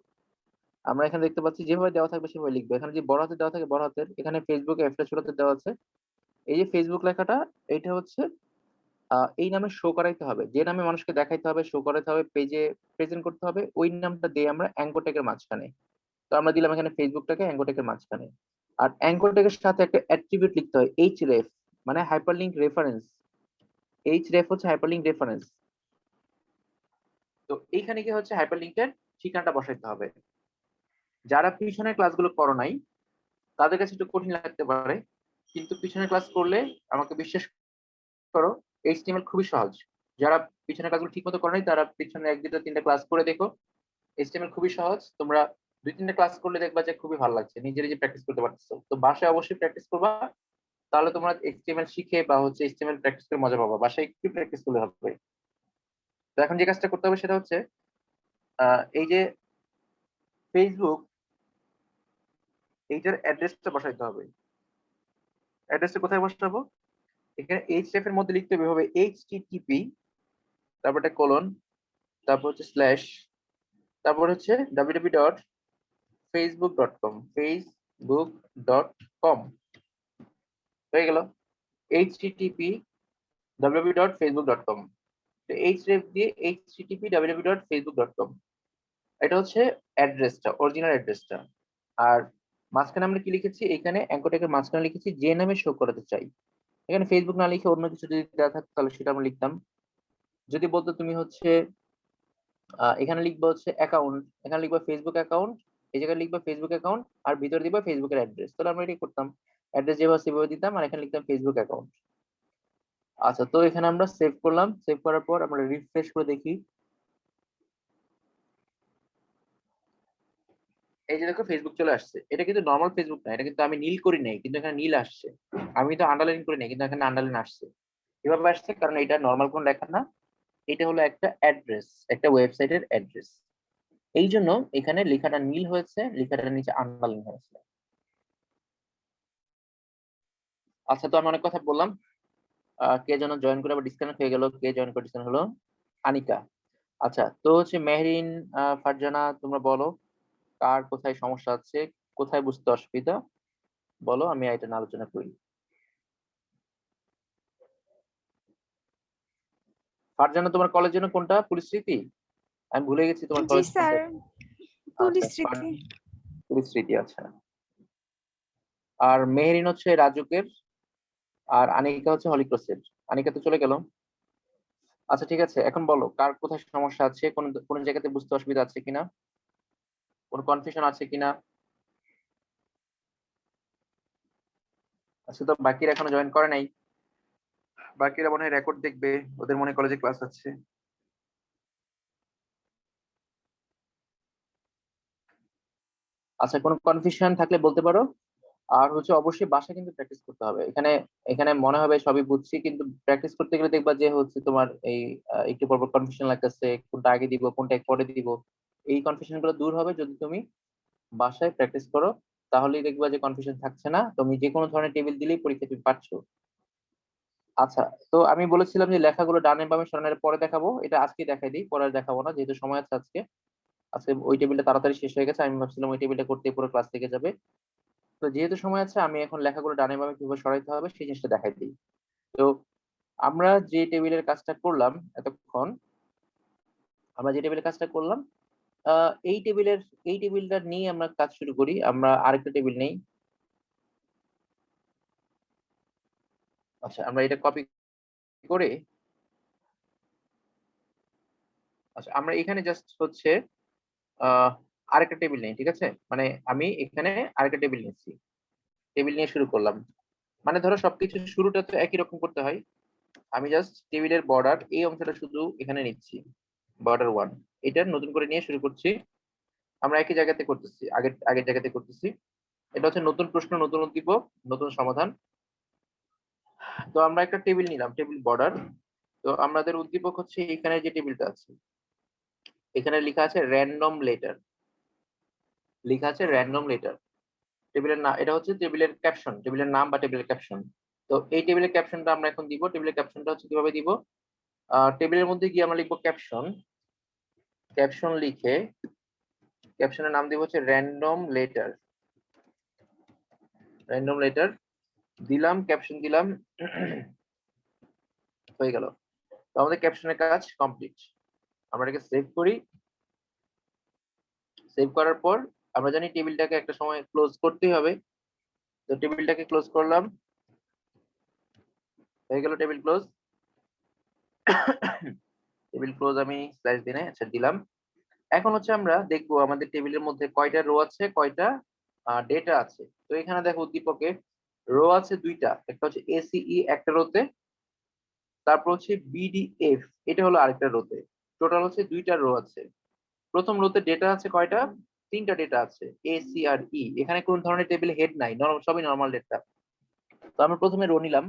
আমরা এখানে দেখতে পাচ্ছি যেভাবে দেওয়া থাকবে সেভাবে লিখবো। এখানে যে বড় হাতে দেওয়া থাকে বড় হাতের, এখানে ফেসবুক এফটা ছোট হাতে দেওয়া আছে। এই যে ফেসবুক লেখাটা, এটা হচ্ছে এই নামে শো করাইতে হবে, যে নামে মানুষকে দেখাইতে হবে, শো করাইতে হবে, পেজে প্রেজেন্ট করতে হবে, ওই নামটা দিয়ে আমরা অ্যাঙ্কর ট্যাগের মাঝখানে। তো আমরা দিলাম এখানে ফেসবুকটাকে অ্যাঙ্কর ট্যাগের মাঝখানে। আর অ্যাঙ্কর ট্যাগের সাথে একটা অ্যাট্রিবিউট লিখতে হয়, এইচরেফ, মানে হাইপারলিংক রেফারেন্স। এইচরেফ হচ্ছে হাইপারলিংক রেফারেন্স। তো এইখানে কি হচ্ছে হাইপারলিংকের ঠিকানাটা বসাইতে হবে। যারা পিছনের ক্লাসগুলো করো নাই তাদের কাছে একটু কঠিন লাগতে পারে, কিন্তু পিছনের ক্লাস করলে আমাকে বিশ্বাস করো, এইচটিএমএল খুবই সহজ। যারা পিছনের ক্লাসগুলো ঠিক মতো করো নাই তারা পিছনে 1 2 3টা ক্লাস করে দেখো, এইচটিএমএল খুবই সহজ। তোমরা 2 3টা ক্লাস করলে দেখবা যে খুবই ভালো লাগছে, নিজে প্র্যাকটিস করতে পারতেছো। তো বাসায় অবশ্যই প্র্যাকটিস করবা, তাহলে তোমরা এইচটিএমএল শিখে বা হচ্ছে এইচটিএমএল প্র্যাকটিস করে মজা পাবা। বাসায় একটু প্র্যাকটিস করলে হবে। তো এখন যে কাজটা করতে হবে সেটা হচ্ছে এই যে ফেসবুক এইটার অ্যাড্রেসটা বসাইতে হবে। অ্যাড্রেসটা কোথায় বসাবো? এখানে href এর মধ্যে লিখতে হবে এভাবে http, তারপর একটা কোলন, তারপর হচ্ছে স্ল্যাশ, তারপর হচ্ছে www.facebook.com, facebook.com হয়ে গেল। http www.facebook.com, href দিয়ে http www.facebook.com, এটা হচ্ছে অ্যাড্রেসটা, অরিজিনাল অ্যাড্রেসটা। আর মাঝখানে আমরা কি লিখেছি? এখানে অ্যাঙ্কর মাঝখানে লিখেছি যে নামে শো করাতে চাই। এখানে ফেসবুক না লিখে অন্য কিছু যদি দেওয়া থাকতো তাহলে সেটা আমরা লিখতাম। যদি বলতো তুমি হচ্ছে এখানে লিখবা হচ্ছে অ্যাকাউন্ট, এখানে লিখবা ফেসবুক অ্যাকাউন্ট, এই জায়গায় লিখবা ফেসবুক অ্যাকাউন্ট, আর ভিতরে দিবা ফেসবুকের অ্যাড্রেস, তাহলে আমরা এটাই করতাম, অ্যাড্রেস যেভাবে সেভাবে দিতাম, আর এখানে লিখতাম ফেসবুক অ্যাকাউন্ট। আচ্ছা, তো এখানে আমরা সেভ করলাম। সেভ করার পর আমরা রিফ্রেশ করে দেখি। এই যে দেখো ফেসবুক চলে আসছে। এটা কিন্তু নর্মাল ফেসবুক না, এটা কিন্তু আমি নীল করি নাই, কিন্তু এখানে নীল আসছে। আমি তো আন্ডারলাইন করি নাই, কিন্তু এখানে আন্ডারলাইন আসছে। এভাবে আসছে কারণ এটা নর্মাল কোন লেখা না, এটা হলো একটা অ্যাড্রেস, একটা ওয়েবসাইটের অ্যাড্রেস। এই জন্য এখানে লেখাটা নীল হয়েছে, লেখাটার নিচে আন্ডারলাইন হয়েছে। আচ্ছা, তো আমি অনেক কথা বললাম। কে যেন জয়েন করে আবার ডিসকানেক্ট হয়ে গেল, কে জয়েন করে ডিসকানেক্ট হলো? আনিকা। আচ্ছা, তো হচ্ছে মেহরিন, ফারজানা, তোমরা বলো কার কোথায় সমস্যা আছে, কোথায় বুঝতে অসুবিধা, বলো, আমি এটা নিয়ে আলোচনা করি। ফারজানা, তোমার কলেজ যেন কোনটা? পুলিশ স্মৃতি? আমি ভুলে গেছি তোমার জি কলেজ স্যার, কোনটা। আচ্ছা, পুলিশ স্মৃতি। পুলিশ স্মৃতি, আচ্ছা। আর মেহরিন হচ্ছে রাজুকের, আর আনিকা হচ্ছে হলিক্রসের। আনিকা তো চলে গেল। আচ্ছা, ঠিক আছে, এখন বলো কার কোথায় সমস্যা আছে, কোন কোন জায়গাতে বুঝতে অসুবিধা আছে কিনা, কোন কনফিউশন আছে কিনা। আচ্ছা, তো বাকিরা এখনো জয়েন করে নাই, বাকিরা মনে হয় রেকর্ড দেখবে, ওদের মনে কলেজে ক্লাস আছে। আচ্ছা, কোনো কনফিউশন থাকলে বলতে পারো। আর হচ্ছে অবশ্যই বাসা কিন্তু প্র্যাকটিস করতে হবে। এখানে এখানে মনে হবে সবই বুঝছি, কিন্তু প্র্যাকটিস করতে গেলে দেখবা যে হচ্ছে তোমার এই একটু পর কনফিউশন লাগতেছে, কোনটা আগে দিব কোনটা পরে দিব। এই কনফিউশন গুলো দূর হবে যদি তুমি বাসায় প্র্যাকটিস করো। তাহলেই দেখবা যে কনফিউশন থাকছে না, তুমি যে কোনো ধরনের টেবিল দিলেই পরীক্ষা তুমি পাচ্ছো। আচ্ছা, তো আমি বলেছিলাম যে লেখাগুলো ডানে বামে সরানোর পরে দেখাবো, এটা আজকে দেখাই দিই, পরে আর দেখাবো না যেহেতু সময় আছে আজকে। আজকে ওই টেবিলটা তাড়াতাড়ি শেষ হয়ে গেছে, আমি ভাবছিলাম ওই টেবিলটা করতে পুরো ক্লাস থেকে যাবে। তো যেহেতু সময় আছে, আমি এখন লেখাগুলো ডানে বামে কিভাবে সরাইতে হবে সেই জিনিসটা দেখাই দিই। তো আমরা যে টেবিলের কাজটা করলাম এতক্ষণ, আমরা যে টেবিলের কাজটা করলাম, এই টেবিলটা নিয়ে আমরা কাজ শুরু করি। আমরা আরেকটা টেবিল নেই। আচ্ছা, আমরা এটা কপি করে, আচ্ছা আমরা এখানে জাস্ট হচ্ছে আহ আরেকটা টেবিল নেই, ঠিক আছে? মানে আমি এখানে আরেকটা টেবিল নিচ্ছি, টেবিল নিয়ে শুরু করলাম। মানে ধরো সবকিছু শুরুটা তো একই রকম করতে হয়। আমি জাস্ট টেবিলের বর্ডার এই অংশটা শুধু এখানে নিচ্ছি, বর্ডার ওয়ান, এটা নতুন করে নিয়ে শুরু করছি। আমরা একই জায়গাতে করতেছি, আগের আগের জায়গাতে করতেছি। এটা হচ্ছে নতুন প্রশ্ন, নতুন উদ্দীপক, নতুন সমাধান। তো আমরা একটা টেবিল নিলাম, টেবিল বর্ডার। তো আমাদের উদ্দীপক হচ্ছে এখানে যে টেবিলটা আছে, এখানে লেখা আছে র্যান্ডম লেটার, লেখা আছে র্যান্ডম লেটার। টেবিলের নাম, এটা হচ্ছে টেবিলের ক্যাপশন, টেবিলের নাম বা টেবিলের ক্যাপশন। তো এই টেবিলের ক্যাপশনটা আমরা এখন দিব। টেবিলের ক্যাপশনটা হচ্ছে কিভাবে দিব? টেবিলের মধ্যে গিয়ে আমরা লিখবো ক্যাপশন, ক্যাপশন লিখে ক্যাপশনের নাম দিব হচ্ছে র্যান্ডম লেটার, র্যান্ডম লেটার দিলাম, ক্যাপশন দিলাম, হয়ে গেল। তো আমাদের ক্যাপশনের কাজ কমপ্লিট। আমরা এটাকে সেভ করি। সেভ করার পর আমরা জানি টেবিলটাকে একটা সময় ক্লোজ করতেই হবে। তো টেবিলটাকে ক্লোজ করলাম, হয়ে গেল টেবিল ক্লোজ। টেবিল ক্লোজ আমি স্ল্যাশ দিয়ে আচ্ছা দিলাম। এখন হচ্ছে আমরা দেখবো আমাদের টেবিলের মধ্যে কয়টা রো আছে, কয়টা ডেটা আছে। তো এখানে দেখো উদ্দীপকে রো আছে দুইটা, একটা হচ্ছে এসিই একটা রোতে, তারপর হচ্ছে বিডিএফ এটা হলো আরেকটা রোতে। টোটাল হচ্ছে দুইটা রো আছে। প্রথম রোতে ডেটা আছে কয়টা? তিনটা ডেটা আছে, এ সি আর ই। এখানে কোন ধরনের টেবিল হেড নাই, সবই নর্মাল ডেটা। তো আমরা প্রথমে রো নিলাম।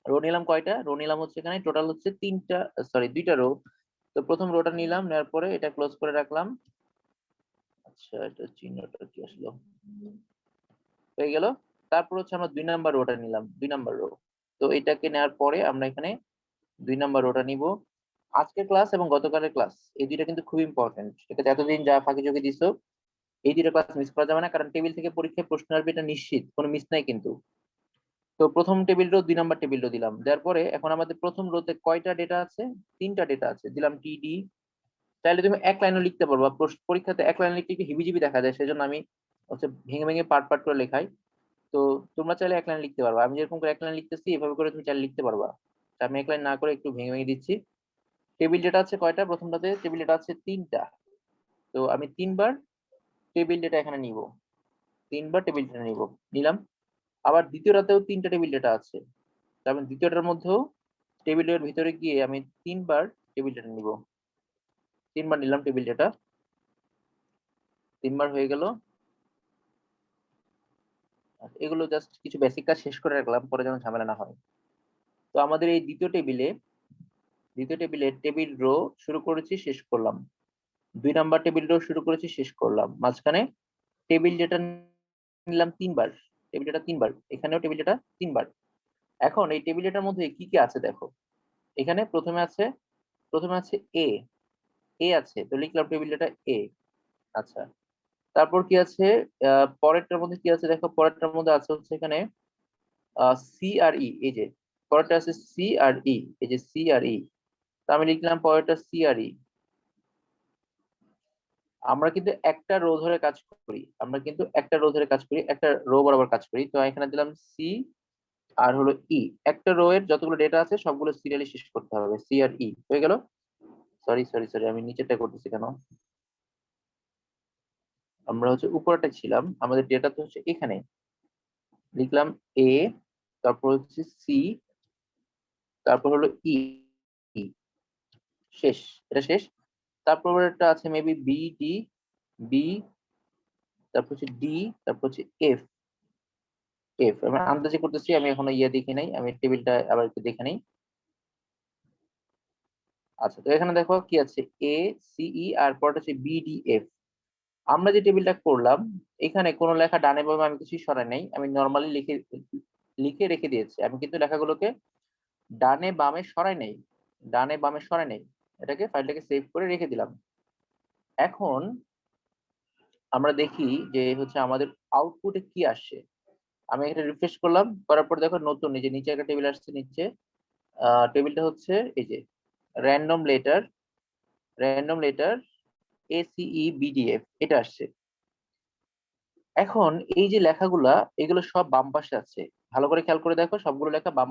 রো নিলাম কয়টা? রো নিলাম হচ্ছে এখানে টোটাল হচ্ছে তিনটা, সরি দুইটা রো। তো প্রথম রোটা নিলাম, নেওয়ার পরে এটা ক্লোজ করে রাখলাম। আচ্ছা, এটা চিহ্নটা কি আসলো, হয়ে গেল। তারপর হচ্ছে আমরা 2 নাম্বার রোটা নিলাম, 2 নাম্বার রো। তো এটাকে নেওয়ার পরে আমরা এখানে 2 নাম্বার রোটা নিব। আজকের ক্লাস এবং গতকালের ক্লাস এই দুইটা কিন্তু খুব ইম্পর্টেন্ট, ঠিক আছে? এতদিন যা ফাঁকি ঝুঁকি দিছো এই দুইটা ক্লাস মিস করা যাবে না, কারণ টেবিল থেকে পরীক্ষায় প্রশ্ন আসবে এটা নিশ্চিত, কোনো মিস নাই কিন্তু। তো প্রথম table row, 2 number table row দিলাম, দেওয়ার পরে এখন আমাদের প্রথম রোতে কয়টা ডেটা আছে? 3টা ডেটা আছে, দিলাম টিডি। চাইলে তুমি এক লাইনও লিখতে পারবা, পরীক্ষাতে এক লাইন লিখতে একটু হিবিজিবি দেখা যায়, সেজন্য আমি হচ্ছে ভেঙে ভেঙে পার্ট পার্ট করে লেখাই। তো তোমরা চাইলে এক লাইন লিখতে পারবা, আমি যেরকম করে এক লাইন লিখতেছি এভাবে করে তুমি চাইলে লিখতে পারবা। তা আমি এক লাইন না করে একটু ভেঙে ভেঙে দিচ্ছি। টেবিল ডেটা আছে কয়টা? প্রথমটাতে টেবিল ডেটা আছে 3টা। তো আমি 3বার টেবিল ডেটা এখানে নিব, 3বার টেবিল ডেটা নিলাম। আবার দ্বিতীয়টাতেও 3টা টেবিল ডেটা আছে, তার মানে দ্বিতীয়টার মধ্যেও টেবিলের ভিতরে গিয়ে আমি 3বার টেবিল ডেটা নিব। 3বার নিলাম টেবিল ডেটা, 3বার হয়ে গেল। এগুলো জাস্ট কিছু বেসিক কাজ শেষ করে রাখলাম, পরে যেন ঝামেলা না হয়। তো আমাদের এই দ্বিতীয় টেবিলে টেবিল রো শুরু করেছি, শেষ করলাম। 2 নাম্বার টেবিল রো শুরু করেছি, শেষ করলাম। মাঝখানে টেবিল ডেটা নিলাম 3বার, টেবিল ডেটা 3বার, এখানেও টেবিল ডেটা 3বার। এখন এই টেবিল ডেটার মধ্যে কি কি আছে দেখো। এখানে প্রথমে আছে এ, আছে, তো লিখলাম টেবিল ডেটা এ। আচ্ছা, তারপর কি আছে? পরেরটার মধ্যে কি আছে দেখো, পরেরটার মধ্যে আছে হচ্ছে এখানে সি আর ই, এই যে পরেরটা আছে সি আর ই, এই যে সি আর ই। তো আমি লিখলাম পরেরটা সি আর ই। আমরা কিন্তু একটা রো ধরে কাজ করি, একটা রো বরাবর কাজ করি। তো এখানে দিলাম সি আর হলো ই। একটা রো এর যতগুলো ডেটা আছে সবগুলো সিরিয়ালি শেষ করতে হবে, সি আর ই হয়ে গেল। সরি, আমি নিচেরটা করতেছি কেন, আমরা হচ্ছে উপরটা ছিলাম, আমাদের ডেটা তো হচ্ছে এখানে। লিখলাম এ, তারপর হচ্ছে সি, তারপর হলো ই, শেষ, এটা শেষ। তারপর একটা আছে মেবি বি ডি, বি, তারপর হচ্ছে ডি, তারপর হচ্ছে এফ। আমি আন্দাজে করতেছি, আমি এখনো দেখি নাই, আমি টেবিলটা আবার একটু দেখে নেই। আচ্ছা, তো এখানে দেখো কি আছে, এ, সিই, আর পরটা হচ্ছে বিডিএফ। আমরা যে টেবিলটা করলাম এখানে কোনো লেখা ডানে বামে আমি কিছু সরাই নাই, আমি নর্মালি লিখে লিখে রেখে দিয়েছি, আমি কিন্তু লেখাগুলোকে ডানে বামে সরাই নাই, এটাকে ফাইলটাকে সেভ করে রেখে দিলাম। এখন আমরা দেখি যে হচ্ছে আমাদের আউটপুটে কি আসছে। আমি এটা রিফ্রেশ করলাম, করার পর দেখো নতুন এই যে নিচে একটা টেবিল আসছে, নিচে টেবিলটা হচ্ছে এই যে র্যান্ডম লেটার, এসিই বিডিএফ, এটা আসছে। এখন এই যে লেখাগুলা এগুলো সব বাম পাশে আছে, ভালো করে খেয়াল করে দেখো, সবগুলো লেখা বাম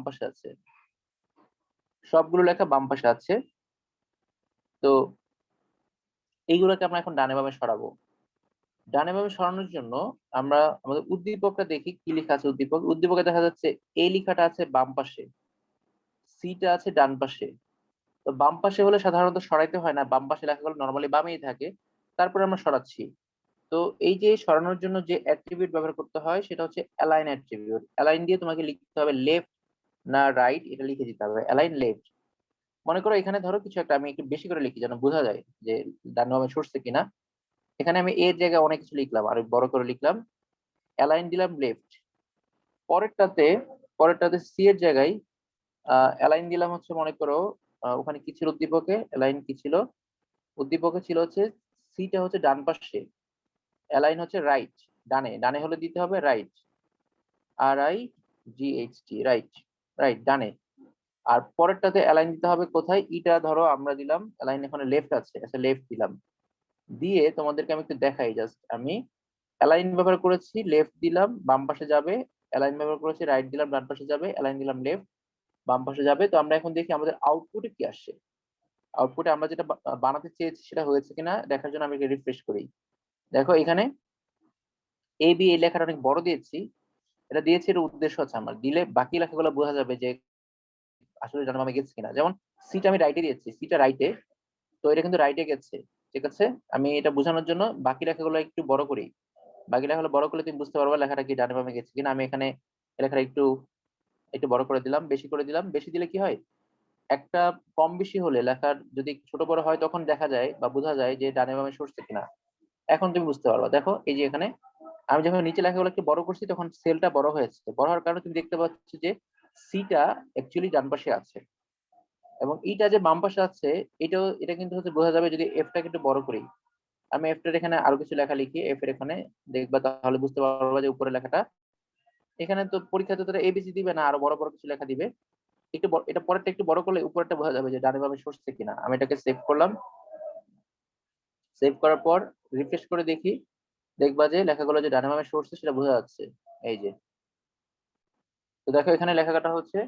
পাশে আছে, তো এইগুলোকে আমরা এখন ডানে বামে সরাবো। ডানে বামে সরানোর জন্য আমরা আমাদের উদ্দীপকটা দেখি কি লেখা আছে। উদ্দীপকে দেখা যাচ্ছে এই লেখাটা আছে বাম পাশে, সিটা আছে ডান পাশে। তো বাম পাশে হলে সাধারণত সরাইতে হয় না, বাম পাশে লেখাগুলো নর্মালি বামেই থাকে, তারপরে আমরা সরাচ্ছি। তো এই যে সরানোর জন্য যে অ্যাট্রিবিউট ব্যবহার করতে হয় সেটা হচ্ছে অ্যালাইন অ্যাট্রিবিউট। অ্যালাইন দিয়ে তোমাকে লিখতে হবে লেফট না রাইট, এটা লিখে দিতে হবে, অ্যালাইন লেফট। মনে করো এখানে ধরো কিছু একটা, আমি একটু বেশি করে লিখি যেন বোঝা যায় যে ডান বামে সরছে কিনা। এখানে আমি এর জায়গায় অনেক কিছু লিখলাম, আর বড় করে লিখলাম, অ্যালাইন দিলাম লেফট। পরেরটাতে পরেরটাতে সি এর জায়গায় অ্যালাইন দিলাম হচ্ছে, মনে করো ওখানে কি ছিল উদ্দীপকে, অ্যালাইন কি ছিল, উদ্দীপকে ছিল হচ্ছে সিটা হচ্ছে ডান পাশে, অ্যালাইন হচ্ছে রাইট, ডানে হলে দিতে হবে রাইট, RIGHT, রাইট, ডানে। আর পরেরটাতে অ্যালাইন দিতে হবে কোথায়, ইটা ধরো আমরা দিলাম, অ্যালাইন এখানে লেফট আছে, আচ্ছা লেফট দিলাম। দিয়ে তোমাদেরকে আমি একটু দেখাই, জাস্ট আমি অ্যালাইন ব্যবহার করেছি, লেফট দিলাম বাম পাশে যাবে, অ্যালাইন ব্যবহার করেছি রাইট দিলাম ডান পাশে যাবে, অ্যালাইন দিলাম লেফট বাম পাশে যাবে। তো আমরা এখন দেখি আমাদের আউটপুটে কি আসছে। আউটপুটে আমরা যেটা বানাতে চেয়েছি সেটা হয়েছে কিনা দেখার জন্য আমি রিফ্রেশ করি। দেখো এখানে এ বি, এই লেখাটা অনেক বড় দিয়েছি, এটা দিয়েছি এর উদ্দেশ্য হচ্ছে আমার দিলে বাকি লেখাগুলো বোঝা যাবে যে আসলে ডান বামে গেছে কিনা। যেমন সিটা আমি রাইটে দিয়েছি, সিটা রাইটে, তো এটা কিন্তু রাইটে গেছে, ঠিক আছে। আমি এটা বোঝানোর জন্য বাকি লেখাগুলো একটু বড় করি, বাকি লেখাগুলো বড় করলে তুমি বুঝতে পারবে লেখাটা কি ডানে বামে গেছে কিনা। আমি এখানে লেখাটা একটু একটু বড় করে দিলাম, বেশি করে দিলাম। বেশি দিলে কি হয়, একটা কম বেশি হলে লেখার যদি ছোট বড় হয় তখন দেখা যায় বা বোঝা যায় যে ডানে বামে সরছে কিনা। এখন তুমি বুঝতে পারবা। দেখো এই যে এখানে আমি যখন নিচে লেখাগুলো একটু বড় করছি তখন সেলটা বড় হয়েছে, বড় হওয়ার কারণে তুমি দেখতে পাচ্ছ যে সিটা অ্যাকচুয়ালি ডান পাশে আছে এবং ইটা যে বাম পাশে আছে এটা কিন্তু হচ্ছে বোঝা যাবে যদি এফটাকে একটু বড় করি। আমি এফটার এখানে আরো কিছু লেখা লিখি, এফ এর এখানে দেখবা, তাহলে বুঝতে পারবা যে উপরে লেখাটা এখানে তো পরীক্ষাতে তোরা এবিসি দিবে না, আরো বড় বড় কিছু লেখা দিবে। এটা পরেরটা একটু বড় করলে উপরেরটা বোঝা যাবে যে ডানে বামে সরছে কিনা। আমি এটাকে সেভ করলাম, সেভ করার পর রিফ্রেশ করে দেখি, দেখবা যে লেখাগুলো যে ডানে বামে সরছে সেটা বোঝা যাচ্ছে। এই যে, তো দেখো এখানে লেখাটা হচ্ছে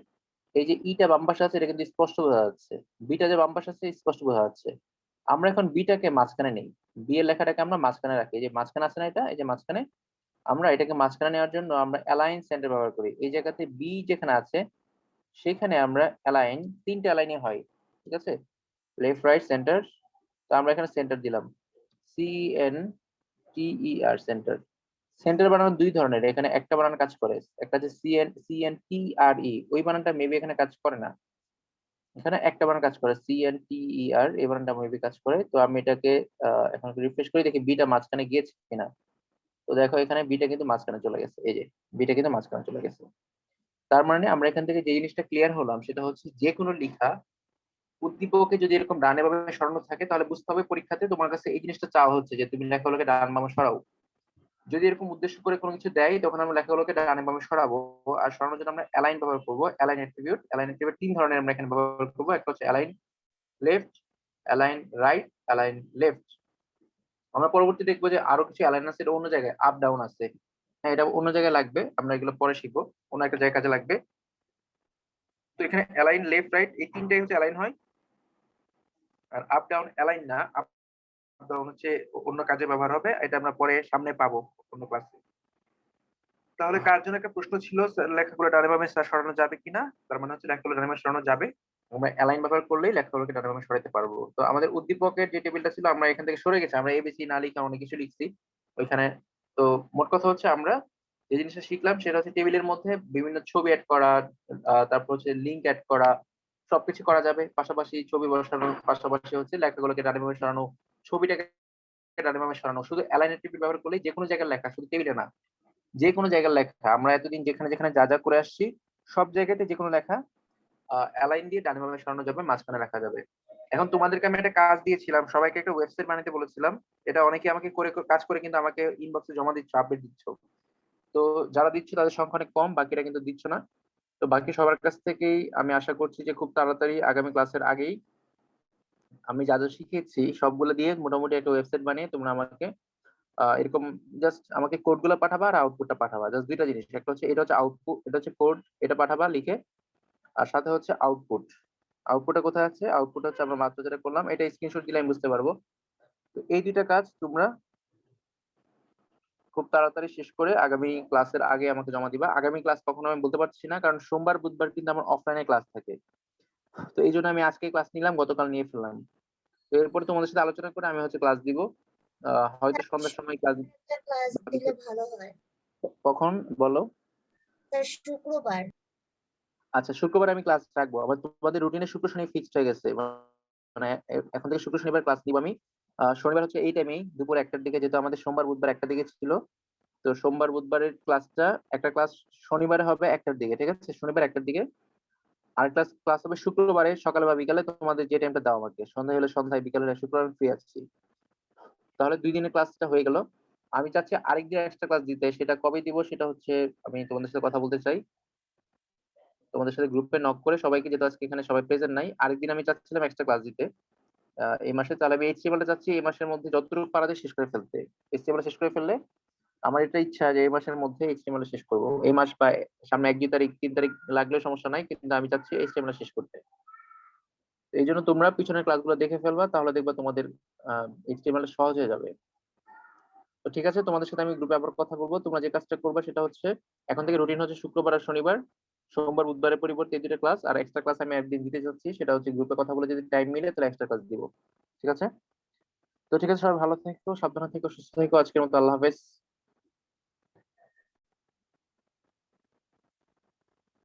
এই যে ইটা বাম পাশে আছে এটা কিন্তু স্পষ্ট বোঝা যাচ্ছে, বিটা যে বাম পাশে আছে স্পষ্ট বোঝা যাচ্ছে। আমরা এখন বিটাকে মাঝখানে নেই, বি এর লেখাটাকে আমরা মাঝখানে রাখি। এই যে মাঝখানে আছে না, এটা এই যে মাঝখানে, আমরা এটাকে মাঝখানে নেওয়ার জন্য আমরা অ্যালাইন সেন্টার ব্যবহার করি। এই জায়গাতে বি যেখানে আছে সেখানে আমরা অ্যালাইন, তিনটা অ্যালাইনে হয়, ঠিক আছে, লেফট রাইট সেন্টার। তো আমরা এখানে সেন্টার দিলাম, সি এন টি ই আর, সেন্টার। সেন্টার বানানো দুই ধরনের, এখানে একটা বানান কাজ করে, একটা হচ্ছে সি এন টি আর ই, ওই বানানটা মেবি এখানে কাজ করে না, এখানে একটা বানান কাজ করে, সি এন টি ই আর, এই বানানটা মেবি কাজ করে। তো আমি এটাকে এখন রিফ্রেশ করে দেখি বিটা মাঝখানে গিয়েছে কিনা। তো দেখো এখানে বিটা কিন্তু মাঝখানে চলে গেছে, এই যে বিটা কিন্তু মাঝখানে চলে গেছে। তার মানে আমরা এখান থেকে যে জিনিসটা ক্লিয়ার হলাম সেটা হচ্ছে যে কোনো লেখা উদ্দীপকে যদি এরকম ডানে বামে সরানো থাকে তাহলে বুঝতে হবে পরীক্ষাতে তোমার কাছে এই জিনিসটা চাওয়া হচ্ছে যে তুমি লেখাগুলোকে ডান বামে সরাও। যদি এরকম উদ্দেশ্য করে কোনো কিছু দেয় তখন আমরা লেখাগুলোকে ডানে বামে সরাবো। আর সরানোর জন্য আমরা অ্যালাইন ব্যবহার করবো, অ্যালাইন অ্যাট্রিবিউট তিন ধরনের আমরা এখানে ব্যবহার করবো, একটা হচ্ছে align left, align right, align left. আমরা পরবর্তী দেখবো যে আরো কিছু অ্যালাইন আছে, এটা অন্য জায়গায় আপ ডাউন আছে, হ্যাঁ এটা অন্য জায়গায় লাগবে, আমরা এগুলো পরে শিখবো, অন্য একটা জায়গায় কাজে লাগবে। তো এখানে অ্যালাইন লেফট রাইট এই তিনটাই হচ্ছে অ্যালাইন হয়, আর আপ ডাউন অ্যালাইন না, আপ ডাউন হচ্ছে অন্য কাজে ব্যবহার হবে, এটা আমরা পরে সামনে পাবো অন্য ক্লাসে। তাহলে কার জন্য একটা প্রশ্ন ছিল, লেখাগুলো ডানে বামে সরানো যাবে কিনা, তার মানে হচ্ছে লেখাগুলো ডানে বামে সরানো যাবে, আমরা অ্যালাইন ব্যবহার করলেই লেখাগুলোকে ডানে বামে সরাতে পারবো। তো আমাদের উদ্দীপকের যে টেবিলটা ছিল আমরা এখান থেকে সরে গেছি, আমরা এবিসি না লিখে অনেক কিছু লিখছি ওইখানে। তো মোট কথা হচ্ছে আমরা যে জিনিসটা শিখলাম সেটা হচ্ছে টেবিলের মধ্যে বিভিন্ন ছবি অ্যাড করা, তারপর হচ্ছে লিঙ্ক অ্যাড করা, সবকিছু করা যাবে, পাশাপাশি ছবি বসানো, পাশাপাশি হচ্ছে লেখাগুলোকে ডানে বামে সরানো, ছবিটাকে ডানে বামে সরানো। শুধু অ্যালাইন টেবিল ব্যবহার করলেই যে কোনো জায়গায় লেখা, শুধু টেবিলে না, যে কোনো জায়গার লেখা, আমরা এতদিন যেখানে যেখানে যা যা করে আসছি সব জায়গাতে যে কোনো লেখা অ্যালাইন দিয়ে ডানে বামে সরানো যাবে, মাঝখানে রাখা যাবে। এখন তোমাদেরকে আমি একটা কাজ দিয়েছিলাম, সবাইকে একটা ওয়েবসাইট বানাতে বলেছিলাম, এটা অনেকে আমাকে কাজ করে কিন্তু আমাকে ইনবক্সে জমা দিচ্ছ, আপডেট দিচ্ছ। তো যারা দিচ্ছ তাদের সংখ্যা অনেক কম, বাকিরা কিন্তু দিচ্ছ না। তো বাকি সবার কাছ থেকেই আমি আশা করছি যে খুব তাড়াতাড়ি আগামী ক্লাসের আগেই আমি যা যা শিখেছি সবগুলো দিয়ে মোটামুটি একটা ওয়েবসাইট বানিয়ে তোমরা আমাকে এরকম জাস্ট আমাকে কোড গুলো পাঠাবা আর আউটপুটটা পাঠাবা, জাস্ট দুইটা জিনিস, একটা হচ্ছে এটা হচ্ছে আউটপুট, এটা হচ্ছে কোড, এটা পাঠাবা লিখে, আর সাথে হচ্ছে আউটপুট। আউটপুটটা কোথায় আছে, আউটপুট হচ্ছে আমরা মাত্র যেটা করলাম, এটা স্ক্রিনশট দিলে আমি বুঝতে পারবো। তো এই দুইটা কাজ তোমরা খুব তাড়াতাড়ি শেষ করে আগামী ক্লাসের আগে আমাকে জমা দিবা। আগামী ক্লাস কখনো আমি বলতে পারছি না, কারণ সোমবার বুধবার কিন্তু আমার অফলাইনে ক্লাস থাকে। তো এই জন্য আমি আজকে ক্লাস নিলাম, গতকাল নিয়ে ফেললাম। তো এরপরে তোমাদের সাথে আলোচনা করে আমি হচ্ছে ক্লাস দিব, হয়তো স্যার, সন্ধ্যার সময় ক্লাস। একটা ক্লাস দিলে ভালো হয়। কখন বলো? স্যার, শুক্রবার। আচ্ছা, শুক্রবার আমি ক্লাস রাখবো, আবার তোমাদের রুটিনে শুক্র শনি ফিক্সড হয়ে গেছে, মানে এখন থেকে শুক্র শনিবার ক্লাস নিব আমি। শনিবার হচ্ছে এই টাইমেই দুপুর 1টার দিকে, যেহেতু আমাদের সোমবার বুধবার 1টার দিকে ছিল। তো সোমবার বুধবারের ক্লাসটা, একটা ক্লাস শনিবারে হবে 1টার দিকে, ঠিক আছে, শনিবার 1টার দিকে। আর ক্লাস ক্লাস হবে শুক্রবারে সকালে বা বিকালে, তোমাদের যে টাইমটা দাও আমাকে, সন্ধ্যায় হলে সন্ধ্যায়, বিকালে হলে শুক্রবার ফ্রি আছি। তাহলে 2 দিনের ক্লাসটা হয়ে গেল। আমি চাচ্ছি আরেকদিন এক্সট্রা ক্লাস দিতে, সেটা কবে দিব সেটা হচ্ছে আমি তোমাদের সাথে কথা বলতে চাই, তোমাদের সাথে গ্রুপে নক করে সবাইকে, যেহেতু আজকে এখানে সবাই প্রেজেন্ট নাই, আরেকদিন আমি চাচ্ছিলাম এক্সট্রা ক্লাস দিতে। এই মাসে তাহলে আমি এইচটিএমএল চাচ্ছি এই মাসের মধ্যে যতটুকু পারা যায় শেষ করে ফেলতে। এইচটিএমএল শেষ করে ফেললে আমার এটা ইচ্ছা যে এই মাসের মধ্যে এইচটিএমএল শেষ করব, এই মাস বা সামনে 1 2 তারিখ 3 তারিখ লাগলেও সমস্যা নাই, কিন্তু আমি চাচ্ছি এইচটিএমএল শেষ করতে। তো এই জন্য তোমরা পিছনের ক্লাসগুলো দেখে ফেলবা, তাহলে দেখবা তোমাদের এইচটিএমএল সহজ হয়ে যাবে। তো ঠিক আছে, তোমাদের সাথে আমি গ্রুপে আবার কথা বলবো। তোমরা যে কাজটা করবে সেটা হচ্ছে এখন থেকে রুটিন হচ্ছে শুক্রবার আর শনিবার, সোমবার বুধবারের পরিবর্তে এই দুটো ক্লাস, আর এক্সট্রা ক্লাস আমি একদিন দিতে চাচ্ছি, সেটা হচ্ছে গ্রুপে কথা বলে যদি টাইম মিলে তাহলে এক্সট্রা ক্লাস দিব। ঠিক আছে? তো ঠিক আছে, সবাই ভালো থেকো, সাবধানে থেকো, সুস্থ থেকো, আজকের মতো আল্লাহ হাফেজ।